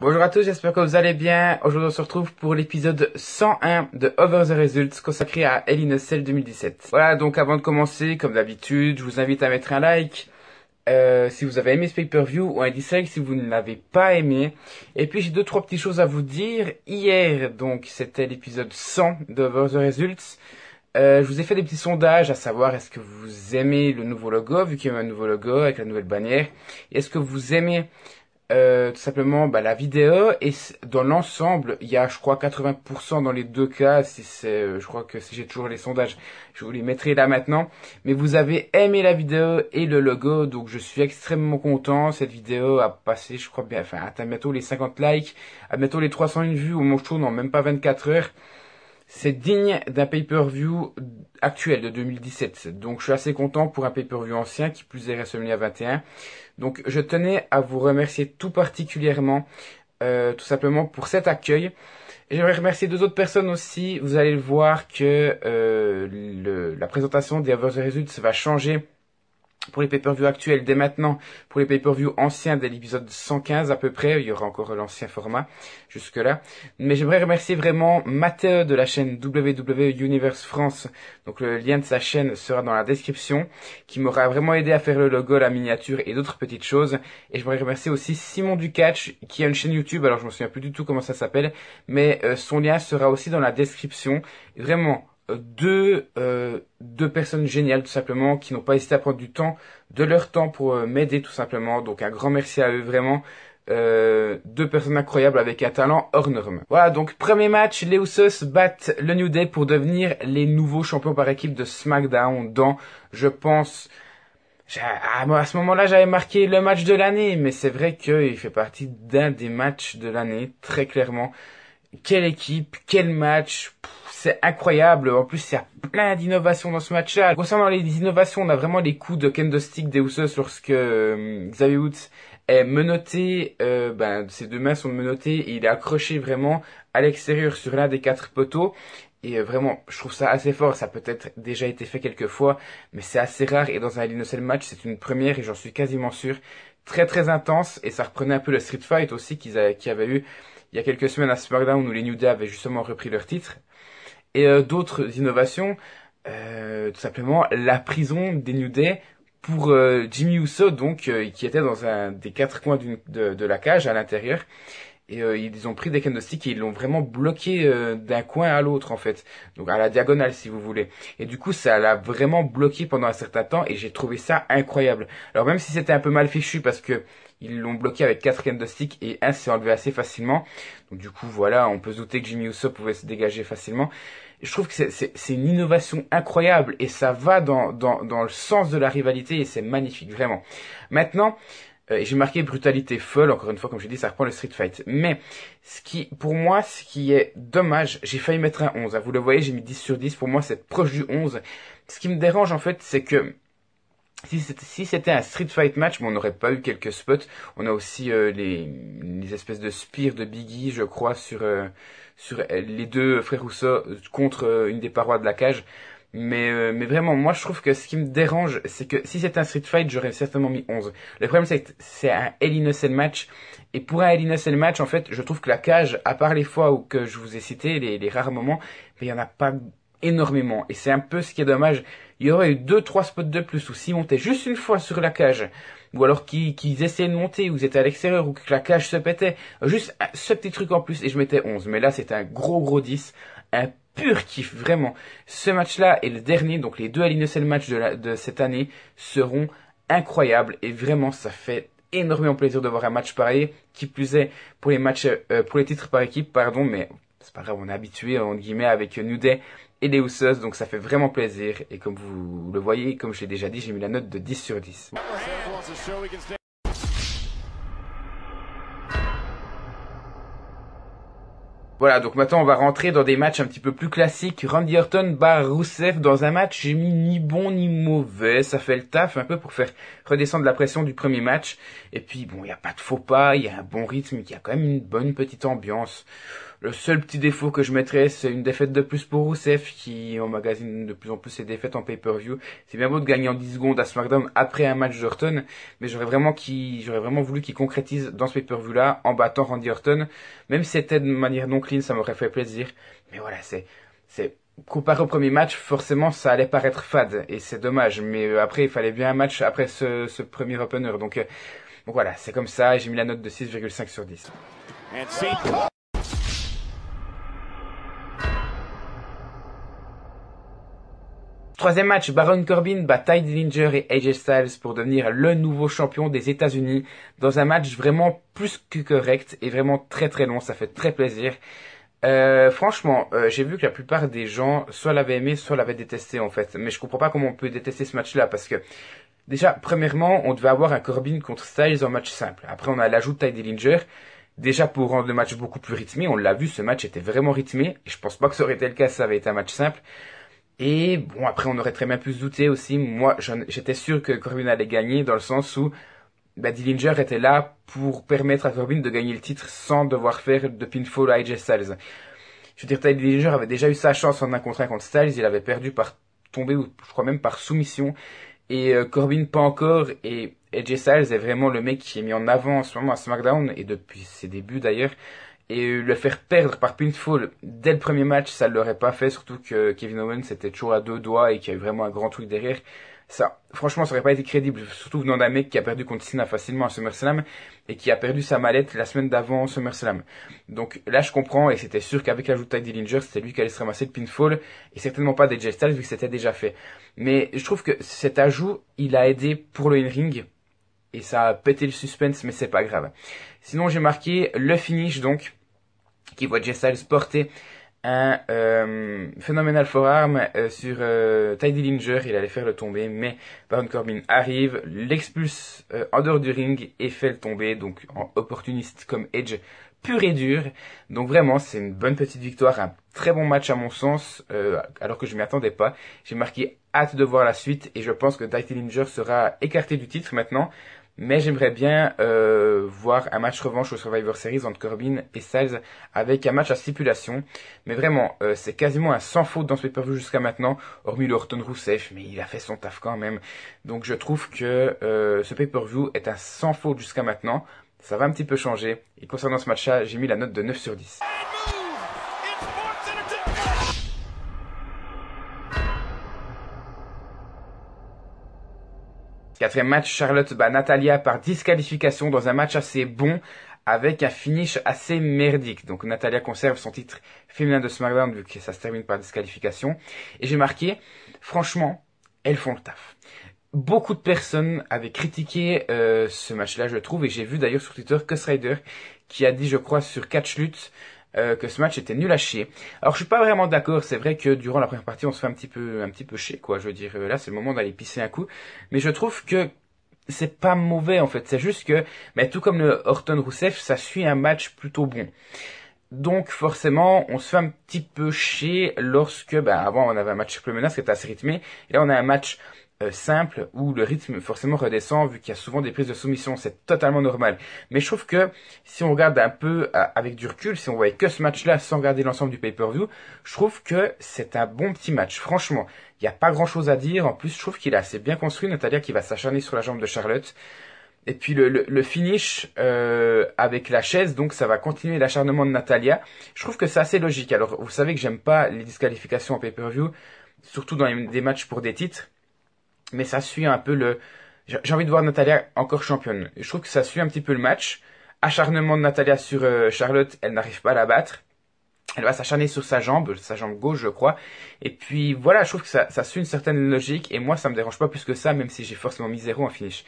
Bonjour à tous, j'espère que vous allez bien. Aujourd'hui on se retrouve pour l'épisode 101 de Over the Results consacré à Hell in a Cell 2017. Voilà, donc avant de commencer, comme d'habitude, je vous invite à mettre un like si vous avez aimé ce pay-per-view ou un dislike si vous ne l'avez pas aimé. Et puis j'ai deux trois petites choses à vous dire. Hier, donc c'était l'épisode 100 de Over the Results. Je vous ai fait des petits sondages à savoir est-ce que vous aimez le nouveau logo, vu qu'il y a un nouveau logo avec la nouvelle bannière. Est-ce que vous aimez tout simplement la vidéo, et dans l'ensemble il y a je crois 80% dans les deux cas. Si c'est je crois que si j'ai toujours les sondages je vous les mettrai là maintenant, mais vous avez aimé la vidéo et le logo, donc je suis extrêmement content. Cette vidéo a passé je crois bien, enfin atteint bientôt les 50 likes, à bientôt les 301 vues au moment où je tourne, en même pas 24 heures. C'est digne d'un pay-per-view actuel de 2017. Donc je suis assez content pour un pay-per-view ancien, qui plus est WrestleMania 21. Donc je tenais à vous remercier tout particulièrement, tout simplement pour cet accueil. Et j'aimerais remercier deux autres personnes aussi. Vous allez le voir que la présentation des Over the Results va changer pour les pay-per-view actuels dès maintenant. Pour les pay-per-view anciens dès l'épisode 115 à peu près, il y aura encore l'ancien format jusque là. Mais j'aimerais remercier vraiment Mathieu de la chaîne WWE Universe France. Donc le lien de sa chaîne sera dans la description, qui m'aura vraiment aidé à faire le logo, la miniature et d'autres petites choses. Et j'aimerais remercier aussi Simon Ducatch, qui a une chaîne YouTube. Alors je me souviens plus du tout comment ça s'appelle, mais son lien sera aussi dans la description. Vraiment, deux personnes géniales tout simplement, qui n'ont pas hésité à prendre du temps, de leur temps pour m'aider tout simplement. Donc un grand merci à eux vraiment. Deux personnes incroyables avec un talent hors norme. Voilà, donc premier match, les Usos battent le New Day pour devenir les nouveaux champions par équipe de SmackDown dans, je pense, à ce moment-là j'avais marqué le match de l'année, mais c'est vrai qu'il fait partie d'un des matchs de l'année, très clairement. Quelle équipe, quel match, c'est incroyable. En plus, il y a plein d'innovations dans ce match-là. Concernant les innovations, on a vraiment les coups de kendo stick des Usos lorsque Xavier Woods est menotté. Ses deux mains sont menottées et il est accroché vraiment à l'extérieur sur l'un des 4 poteaux. Et vraiment, je trouve ça assez fort. Ça a peut-être déjà été fait quelques fois, mais c'est assez rare. Et dans un Hell in a Cell match, c'est une première et j'en suis quasiment sûr. Très très intense, et ça reprenait un peu le Street Fight aussi qu'il y avait eu il y a quelques semaines à SmackDown, où les New Day avaient justement repris leur titre. Et d'autres innovations, tout simplement la prison des New Day pour Jimmy Uso, donc qui était dans un des 4 coins de la cage à l'intérieur. Et ils ont pris des candlesticks et ils l'ont vraiment bloqué d'un coin à l'autre en fait. Donc à la diagonale si vous voulez. Et du coup ça l'a vraiment bloqué pendant un certain temps et j'ai trouvé ça incroyable. Alors même si c'était un peu mal fichu parce que ils l'ont bloqué avec 4 candlesticks et un s'est enlevé assez facilement. Donc du coup voilà, on peut se douter que Jimmy Uso pouvait se dégager facilement. Et je trouve que c'est une innovation incroyable et ça va dans le sens de la rivalité et c'est magnifique vraiment. Maintenant, et j'ai marqué brutalité folle, encore une fois, comme j'ai dit, ça reprend le Street Fight. Mais, pour moi, ce qui est dommage, j'ai failli mettre un 11. Vous le voyez, j'ai mis 10 sur 10. Pour moi, c'est proche du 11. Ce qui me dérange, en fait, c'est que si c'était un Street Fight match, on n'aurait pas eu quelques spots. On a aussi les espèces de spears de Biggie, je crois, sur les deux frères Rousseau contre une des parois de la cage. Mais vraiment, moi je trouve que ce qui me dérange, c'est que si c'était un Street Fight, j'aurais certainement mis 11. Le problème, c'est que c'est un Hell in a Cell match. Et pour un Hell in a Cell match, en fait, je trouve que la cage, à part les fois où que je vous ai cité, les rares moments, il y en a pas énormément. Et c'est un peu ce qui est dommage. Il y aurait eu 2-3 spots de plus, ou s'ils montaient juste une fois sur la cage, ou alors qu'ils essayaient de monter, ou ils étaient à l'extérieur, ou que la cage se pétait, juste ce petit truc en plus, et je mettais 11. Mais là, c'est un gros 10, un pur kiff, vraiment. Ce match-là et le dernier, donc les deux Hell in a Cell matchs de cette année, seront incroyables, et vraiment, ça fait énormément plaisir de voir un match pareil, qui plus est pour les matchs, pour les titres par équipe, pardon, mais c'est pas grave, on est habitué, entre guillemets, avec New Day et les Usos, donc ça fait vraiment plaisir. Et comme vous le voyez, comme je l'ai déjà dit, j'ai mis la note de 10 sur 10. Voilà, donc maintenant on va rentrer dans des matchs un petit peu plus classiques. Randy Orton bat Rusev dans un match, j'ai mis ni bon ni mauvais, ça fait le taf un peu pour faire redescendre la pression du premier match. Et puis bon, il n'y a pas de faux pas, il y a un bon rythme, il y a quand même une bonne petite ambiance. Le seul petit défaut que je mettrais, c'est une défaite de plus pour Rusev qui emmagasine de plus en plus ses défaites en pay-per-view. C'est bien beau de gagner en 10 secondes à SmackDown après un match d'Orton, mais j'aurais vraiment voulu qu'il concrétise dans ce pay-per-view-là en battant Randy Orton. Même si c'était de manière non clean, ça m'aurait fait plaisir. Mais voilà, comparé au premier match, forcément, ça allait paraître fade. Et c'est dommage. Mais après, il fallait bien un match après ce premier opener. Donc voilà, c'est comme ça. J'ai mis la note de 6,5 sur 10. Troisième match, Baron Corbin bat Ty Dillinger et AJ Styles pour devenir le nouveau champion des États-Unis dans un match vraiment plus que correct et vraiment très très long, ça fait très plaisir. Franchement, j'ai vu que la plupart des gens soit l'avaient aimé, soit l'avaient détesté en fait. Mais je comprends pas comment on peut détester ce match-là parce que déjà, premièrement, on devait avoir un Corbin contre Styles en match simple. Après, on a l'ajout de Ty Dillinger. Déjà pour rendre le match beaucoup plus rythmé, on l'a vu, ce match était vraiment rythmé. Et je pense pas que ça aurait été le cas si ça avait été un match simple. Et bon, après, on aurait très bien pu se douter aussi. Moi, j'étais sûr que Corbin allait gagner dans le sens où Dillinger était là pour permettre à Corbin de gagner le titre sans devoir faire de pinfall à AJ Styles. Je veux dire, Ty Dillinger avait déjà eu sa chance en 1 contre 1 contre Styles. Il avait perdu par tomber, ou je crois même par soumission. Et Corbin pas encore. Et AJ Styles est vraiment le mec qui est mis en avant en ce moment à SmackDown, et depuis ses débuts d'ailleurs. Et le faire perdre par pinfall dès le premier match, ça ne l'aurait pas fait, surtout que Kevin Owens était toujours à 2 doigts et qu'il y a eu vraiment un grand truc derrière. Ça, franchement, ça aurait pas été crédible, surtout venant d'un mec qui a perdu contre Cena facilement à SummerSlam et qui a perdu sa mallette la semaine d'avant SummerSlam. Donc là, je comprends, et c'était sûr qu'avec l'ajout de Ty Dillinger, c'était lui qui allait se ramasser le pinfall et certainement pas des Styles vu que c'était déjà fait. Mais je trouve que cet ajout, il a aidé pour le in-ring et ça a pété le suspense, mais c'est pas grave. Sinon, j'ai marqué le finish donc, qui voit AJ Styles porter un phénoménal forearm sur Ty Dillinger. Il allait faire le tomber, mais Baron Corbin arrive, l'expulse en dehors du ring et fait le tomber, donc en opportuniste comme Edge pur et dur. Donc vraiment, c'est une bonne petite victoire, un très bon match à mon sens, alors que je m'y attendais pas. J'ai marqué hâte de voir la suite et je pense que Ty Dillinger sera écarté du titre maintenant. Mais j'aimerais bien voir un match revanche au Survivor Series entre Corbin et Styles avec un match à stipulation. Mais vraiment, c'est quasiment un sans faute dans ce pay-per-view jusqu'à maintenant, hormis le Orton Rusev, mais il a fait son taf quand même. Donc je trouve que ce pay-per-view est un sans faute jusqu'à maintenant. Ça va un petit peu changer. Et concernant ce match-là, j'ai mis la note de 9 sur 10. Quatrième match, Charlotte bat Natalya par disqualification dans un match assez bon avec un finish assez merdique. Donc Natalya conserve son titre féminin de SmackDown vu que ça se termine par disqualification. Et j'ai marqué, franchement, elles font le taf. Beaucoup de personnes avaient critiqué ce match-là, je trouve, et j'ai vu d'ailleurs sur Twitter Ghost Rider qui a dit, je crois, sur Catch Lutte, que ce match était nul à chier. Alors je suis pas vraiment d'accord, c'est vrai que durant la première partie on se fait un petit peu chier quoi, je veux dire là c'est le moment d'aller pisser un coup, mais je trouve que c'est pas mauvais en fait, c'est juste que mais tout comme le Orton Rusev, ça suit un match plutôt bon. Donc forcément, on se fait un petit peu chier lorsque avant on avait un match supplémentaire qui était assez rythmé, et là on a un match simple où le rythme forcément redescend vu qu'il y a souvent des prises de soumission, c'est totalement normal. Mais je trouve que si on regarde un peu avec du recul, si on voyait que ce match-là sans regarder l'ensemble du pay-per-view, je trouve que c'est un bon petit match. Franchement, il n'y a pas grand-chose à dire. En plus, je trouve qu'il est assez bien construit. Natalya qui va s'acharner sur la jambe de Charlotte. Et puis le finish avec la chaise, donc ça va continuer l'acharnement de Natalya. Je trouve que c'est assez logique. Alors, vous savez que j'aime pas les disqualifications en pay-per-view, surtout dans des matchs pour des titres. Mais ça suit un peu j'ai envie de voir Natalya encore championne. Je trouve que ça suit un petit peu le match. Acharnement de Natalya sur Charlotte, elle n'arrive pas à la battre. Elle va s'acharner sur sa jambe gauche, je crois. Et puis voilà, je trouve que ça suit une certaine logique. Et moi, ça me dérange pas plus que ça, même si j'ai forcément mis 0 en finish.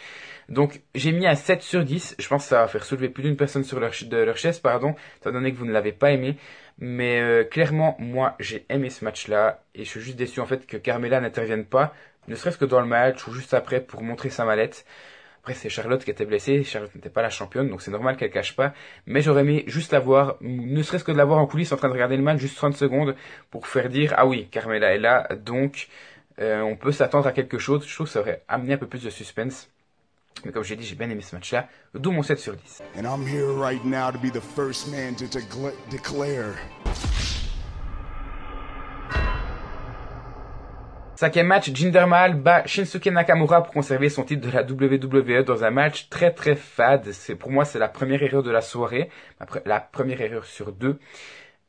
Donc, j'ai mis un 7 sur 10. Je pense que ça va faire soulever plus d'une personne sur de leur chaise, pardon, étant donné que vous ne l'avez pas aimé. Mais clairement, moi, j'ai aimé ce match-là. Et je suis juste déçu, en fait, que Carmella n'intervienne pas, ne serait-ce que dans le match ou juste après pour montrer sa mallette. Après, c'est Charlotte qui était blessée. Charlotte n'était pas la championne, donc c'est normal qu'elle cache pas. Mais j'aurais aimé juste la voir, ne serait-ce que de la voir en coulisses en train de regarder le match, juste 30 secondes, pour faire dire, ah oui, Carmella est là, donc on peut s'attendre à quelque chose. Je trouve que ça aurait amené un peu plus de suspense. Mais comme j'ai dit, j'ai bien aimé ce match-là, d'où mon 7 sur 10. And I'm here right now to be the first man to declare. Cinquième match, Jinder Mahal bat Shinsuke Nakamura pour conserver son titre de la WWE dans un match très très fade. Pour moi, c'est la première erreur de la soirée, la première erreur sur deux.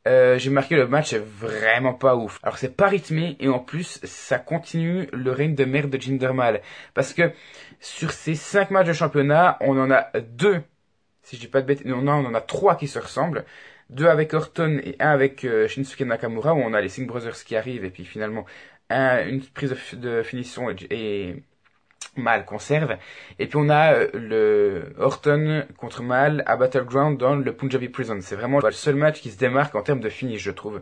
J'ai marqué le match est vraiment pas ouf. Alors c'est pas rythmé et en plus ça continue le règne de merde de Jinder Mahal. Parce que sur ces 5 matchs de championnat, on en a 2, si je dis pas de bêtises, non, on en a 3 qui se ressemblent. 2 avec Orton et 1 avec Shinsuke Nakamura où on a les Singh Brothers qui arrivent et puis finalement une prise de finition et Mahal conserve. Et puis on a le Orton contre Mahal à Battleground dans le Punjabi Prison. C'est vraiment le seul match qui se démarque en termes de finish, je trouve.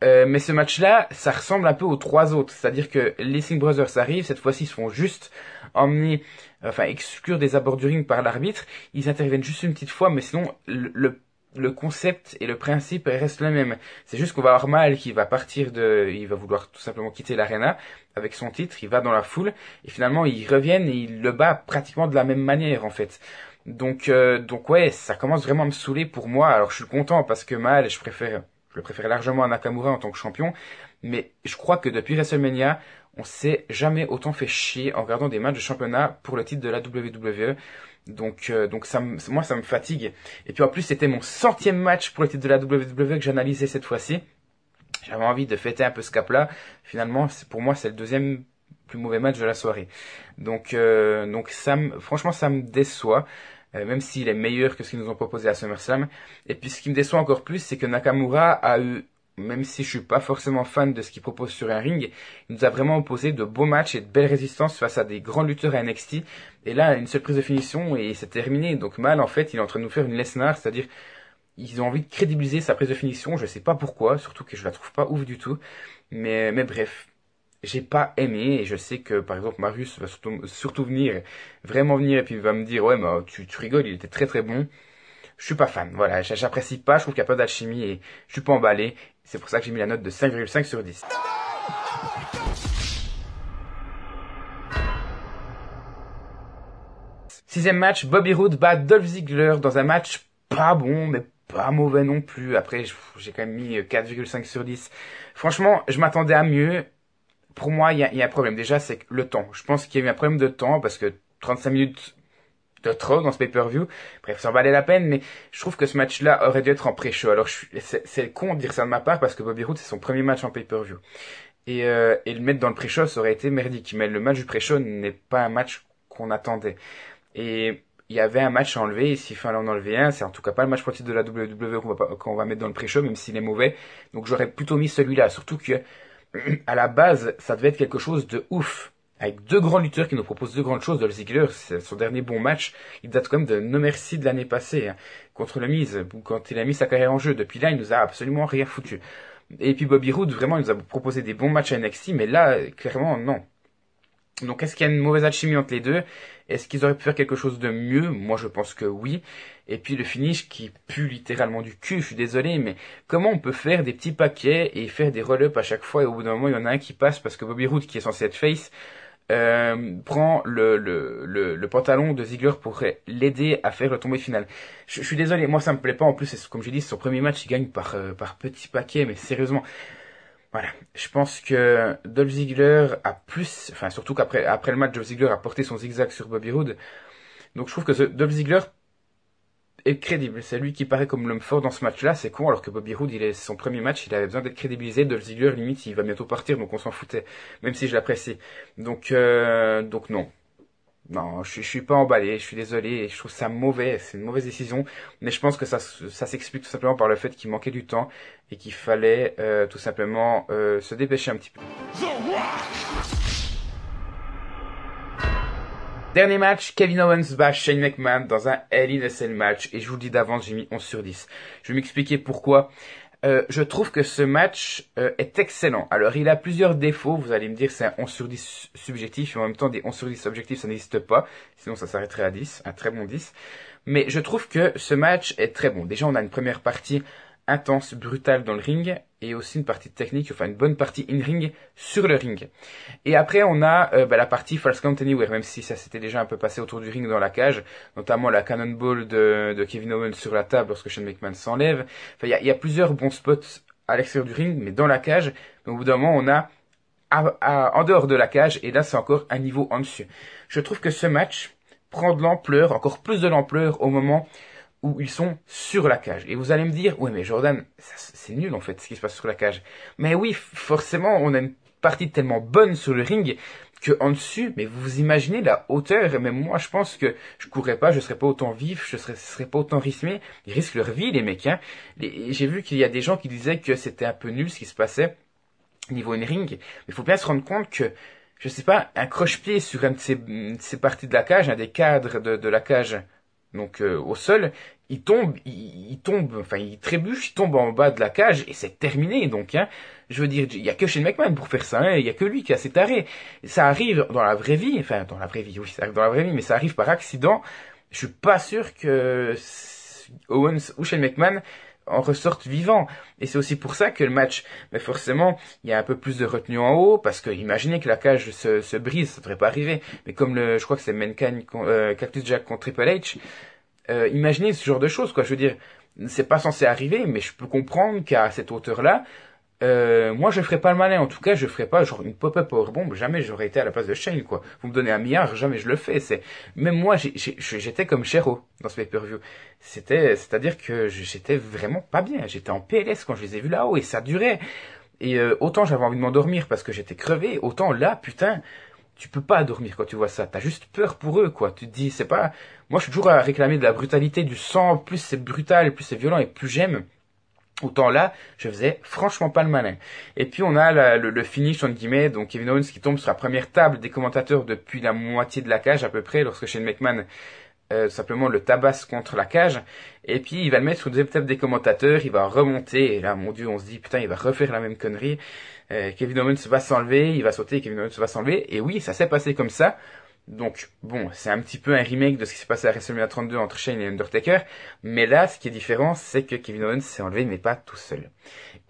Mais ce match-là, ça ressemble un peu aux 3 autres. C'est-à-dire que les Singh Brothers arrivent, cette fois-ci ils se font juste exclure des abords du ring par l'arbitre. Ils interviennent juste une petite fois, mais sinon le concept et le principe restent le même. C'est juste qu'on va avoir Mahal qui va il va vouloir tout simplement quitter l'arena avec son titre, il va dans la foule, et finalement ils reviennent et il le bat pratiquement de la même manière, en fait. Donc ouais, ça commence vraiment à me saouler pour moi. Alors je suis content parce que Mahal, je le préfère largement à Nakamura en tant que champion, mais je crois que depuis WrestleMania, on s'est jamais autant fait chier en regardant des matchs de championnat pour le titre de la WWE. Donc moi ça me fatigue. Et puis en plus c'était mon 100e match pour le titre de la WWE que j'analysais cette fois-ci. J'avais envie de fêter un peu ce cap-là. Finalement, pour moi c'est le 2e plus mauvais match de la soirée. Donc franchement ça me déçoit. Même s'il est meilleur que ce qu'ils nous ont proposé à SummerSlam. Et puis ce qui me déçoit encore plus, c'est que Nakamura a eu, même si je suis pas forcément fan de ce qu'il propose sur un ring, il nous a vraiment opposé de beaux matchs et de belles résistances face à des grands lutteurs à NXT. Et là, une seule prise de finition et c'est terminé. Donc Mahal, en fait, il est en train de nous faire une Lesnar, c'est-à-dire ils ont envie de crédibiliser sa prise de finition. Je sais pas pourquoi, surtout que je la trouve pas ouf du tout. Mais bref. J'ai pas aimé et je sais que par exemple Marius va surtout vraiment venir et puis il va me dire ouais mais tu rigoles, il était très très bon. Je suis pas fan, voilà, j'apprécie pas, je trouve qu'il y a pas d'alchimie et je suis pas emballé. C'est pour ça que j'ai mis la note de 5,5 sur 10. Sixième match, Bobby Roode bat Dolph Ziggler dans un match pas bon mais pas mauvais non plus. Après j'ai quand même mis 4,5 sur 10. Franchement, je m'attendais à mieux. Pour moi, il y a un problème. Déjà, c'est le temps. Je pense qu'il y a eu un problème de temps parce que 35 minutes de trop dans ce pay-per-view. Bref, ça en valait la peine, mais je trouve que ce match-là aurait dû être en pré-show. Alors, c'est con de dire ça de ma part parce que Bobby Roode, c'est son premier match en pay-per-view. Et le mettre dans le pré-show, ça aurait été merdique. Mais le match du pré-show n'est pas un match qu'on attendait. Et il y avait un match à enlever, et s'il fallait en enlever un, c'est en tout cas pas le match pour le titre de la WWE qu'on va mettre dans le pré-show, même s'il est mauvais. Donc, j'aurais plutôt mis celui-là. Surtout que à la base, ça devait être quelque chose de ouf. Avec 2 grands lutteurs qui nous proposent 2 grandes choses. Dolph Ziggler, c'est son dernier bon match. Il date quand même de No Mercy de l'année passée, contre le Miz, quand il a mis sa carrière en jeu. Depuis là, il nous a absolument rien foutu. Et puis Bobby Roode, vraiment, il nous a proposé des bons matchs à NXT, mais là, clairement, non. Donc est-ce qu'il y a une mauvaise alchimie entre les deux? Est-ce qu'ils auraient pu faire quelque chose de mieux? Moi je pense que oui. Et puis le finish qui pue littéralement du cul, je suis désolé, mais comment on peut faire des petits paquets et faire des roll-up à chaque fois et au bout d'un moment il y en a un qui passe parce que Bobby Roode qui est censé être face prend le pantalon de Ziggler pour l'aider à faire le tombé final. Je suis désolé, moi ça me plaît pas, en plus comme j'ai dit c'est son premier match, il gagne par petits paquets, mais sérieusement. Voilà, je pense que Dolph Ziggler a plus, enfin surtout qu'après le match, Dolph Ziggler a porté son zigzag sur Bobby Roode. Donc je trouve que Dolph Ziggler est crédible. C'est lui qui paraît comme l'homme fort dans ce match-là. C'est con alors que Bobby Roode, son premier match, il avait besoin d'être crédibilisé. Dolph Ziggler, limite, il va bientôt partir, donc on s'en foutait. Même si je l'apprécie. Donc non. Non, je suis pas emballé, je suis désolé, je trouve ça mauvais, c'est une mauvaise décision, mais je pense que ça s'explique tout simplement par le fait qu'il manquait du temps et qu'il fallait tout simplement se dépêcher un petit peu. Dernier match, Kevin Owens bat Shane McMahon dans un Hell in a Cell match, et je vous le dis d'avance, j'ai mis 11 sur 10. Je vais m'expliquer pourquoi. Je trouve que ce match est excellent. Alors, il a plusieurs défauts. Vous allez me dire c'est un 11 sur 10 subjectif. Et en même temps, des 11 sur 10 objectifs, ça n'existe pas. Sinon, ça s'arrêterait à 10. Un très bon 10. Mais je trouve que ce match est très bon. Déjà, on a une première partie intense, brutale dans le ring. Et aussi une partie technique, enfin une bonne partie in-ring sur le ring. Et après, on a la partie False Count Anywhere, même si ça s'était déjà un peu passé autour du ring dans la cage, notamment la Cannonball de Kevin Owens sur la table lorsque Shane McMahon s'enlève. Enfin, il y a plusieurs bons spots à l'extérieur du ring, mais dans la cage, donc au bout d'un moment, on a en dehors de la cage, et là, c'est encore un niveau en dessus. Je trouve que ce match prend de l'ampleur, encore plus de l'ampleur au moment où ils sont sur la cage. Et vous allez me dire, ouais mais Jordan, c'est nul en fait ce qui se passe sur la cage. Mais oui, forcément, on a une partie tellement bonne sur le ring que en dessus, mais vous imaginez la hauteur, et même moi je pense que je courrais pas, je serais pas autant vif, je serais pas autant rythmé. Ils risquent leur vie les mecs, hein. J'ai vu qu'il y a des gens qui disaient que c'était un peu nul ce qui se passait niveau in-ring. Mais il faut bien se rendre compte que, je sais pas, un croche-pied sur une de ces parties de la cage, un des cadres de la cage, donc au sol, il tombe, enfin il trébuche, il tombe en bas de la cage et c'est terminé. Donc, hein, je veux dire, il y a que Shane McMahon pour faire ça, hein, il y a que lui qui a cet arrêt. Ça arrive dans la vraie vie, enfin dans la vraie vie, oui, ça arrive dans la vraie vie, mais ça arrive par accident. Je suis pas sûr que Owens ou Shane McMahon en ressortent vivants. Et c'est aussi pour ça que le match, mais forcément, il y a un peu plus de retenue en haut, parce que imaginez que la cage se brise, ça devrait pas arriver. Mais comme je crois que c'est Mankind, Cactus Jack contre Triple H, imaginez ce genre de choses, quoi. Je veux dire, c'est pas censé arriver, mais je peux comprendre qu'à cette hauteur-là, moi je ferais pas le malin. En tout cas, je ferais pas genre une pop-up powerbomb. Jamais j'aurais été à la place de Shane, quoi. Vous me donnez un milliard, jamais je le fais. Même moi, j'étais comme Shero dans ce pay-per-view. C'est-à-dire que j'étais vraiment pas bien. J'étais en PLS quand je les ai vus là-haut et ça durait. Et autant j'avais envie de m'endormir parce que j'étais crevé, autant là, putain, tu peux pas dormir quand tu vois ça. T'as juste peur pour eux, quoi. Tu te dis, c'est pas... Moi, je suis toujours à réclamer de la brutalité, du sang. Plus c'est brutal, plus c'est violent et plus j'aime. Autant là, je faisais franchement pas le malin. Et puis on a le finish, entre guillemets, donc Kevin Owens qui tombe sur la première table des commentateurs depuis la moitié de la cage à peu près, lorsque Shane McMahon simplement le tabasse contre la cage. Et puis il va le mettre sur le deuxième table des commentateurs, il va remonter, et là, mon Dieu, on se dit, putain, il va refaire la même connerie. Kevin Owens va s'enlever, il va sauter, Kevin Owens va s'enlever, et oui, ça s'est passé comme ça. Donc, bon, c'est un petit peu un remake de ce qui s'est passé à WrestleMania 32 entre Shane et Undertaker, mais là, ce qui est différent, c'est que Kevin Owens s'est enlevé, mais pas tout seul.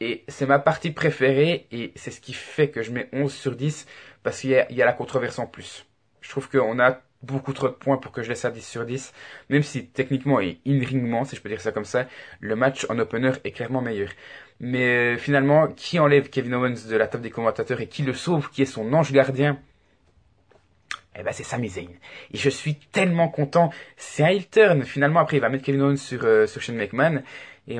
Et c'est ma partie préférée, et c'est ce qui fait que je mets 11 sur 10, parce qu'il y a la controverse en plus. Je trouve qu'on a beaucoup trop de points pour que je laisse à 10 sur 10, même si techniquement et in-ringement, si je peux dire ça comme ça, le match en opener est clairement meilleur. Mais finalement, qui enlève Kevin Owens de la table des commentateurs et qui le sauve, qui est son ange gardien? Eh ben, c'est Sami Zayn. Et je suis tellement content. C'est un heel turn. Finalement, après, il va mettre Kevin Owens sur Shane McMahon. Et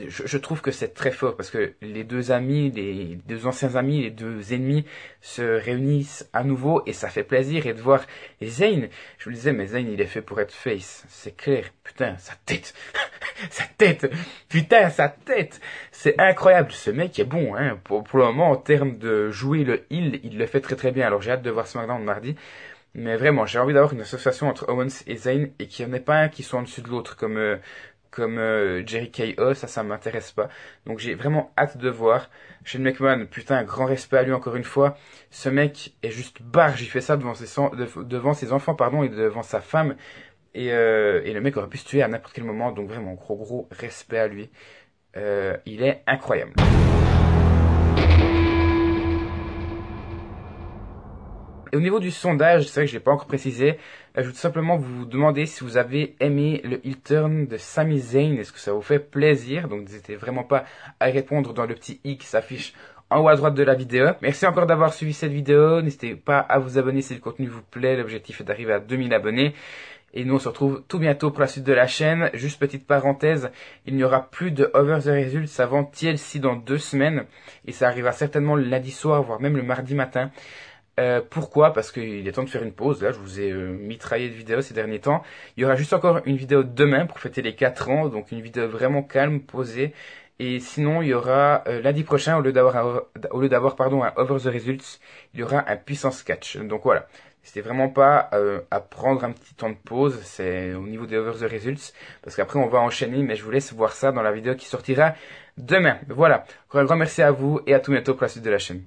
je trouve que c'est très fort parce que les deux amis, les deux anciens amis, les deux ennemis se réunissent à nouveau et ça fait plaisir. Et de voir Zayn, je vous le disais, mais Zayn, il est fait pour être face. C'est clair. Putain, sa tête. Sa tête. Putain, sa tête. C'est incroyable. Ce mec est bon, hein. Pour le moment, en termes de jouer le heel, il le fait très très bien. Alors j'ai hâte de voir SmackDown mardi. Mais vraiment, j'ai envie d'avoir une association entre Owens et Zayn et qu'il n'y en ait pas un qui soit en dessus de l'autre comme Jerry KO, ça m'intéresse pas. Donc j'ai vraiment hâte de voir. Shane McMahon, putain, grand respect à lui encore une fois. Ce mec est juste barge, il fait ça devant ses enfants, pardon, et devant sa femme. Et le mec aurait pu se tuer à n'importe quel moment, donc vraiment gros respect à lui. Il est incroyable. Et au niveau du sondage, c'est vrai que je l'ai pas encore précisé, je veux tout simplement vous demander si vous avez aimé le heel turn de Sami Zayn, est-ce que ça vous fait plaisir? Donc n'hésitez vraiment pas à répondre dans le petit i qui s'affiche en haut à droite de la vidéo. Merci encore d'avoir suivi cette vidéo, n'hésitez pas à vous abonner si le contenu vous plaît, l'objectif est d'arriver à 2000 abonnés. Et nous on se retrouve tout bientôt pour la suite de la chaîne. Juste petite parenthèse, il n'y aura plus de Over the Results avant TLC dans 2 semaines. Et ça arrivera certainement le lundi soir, voire même le mardi matin. Pourquoi? Parce qu'il est temps de faire une pause. Là, je vous ai mitraillé de vidéos ces derniers temps. Il y aura juste encore une vidéo demain pour fêter les 4 ans. Donc une vidéo vraiment calme, posée. Et sinon, il y aura lundi prochain, au lieu d'avoir pardon un Over the Results, il y aura un puissance catch. Donc voilà, c'était vraiment pas à prendre un petit temps de pause, c'est au niveau des Over the Results, parce qu'après on va enchaîner, mais je vous laisse voir ça dans la vidéo qui sortira demain. Voilà, encore un grand merci à vous et à tout bientôt pour la suite de la chaîne.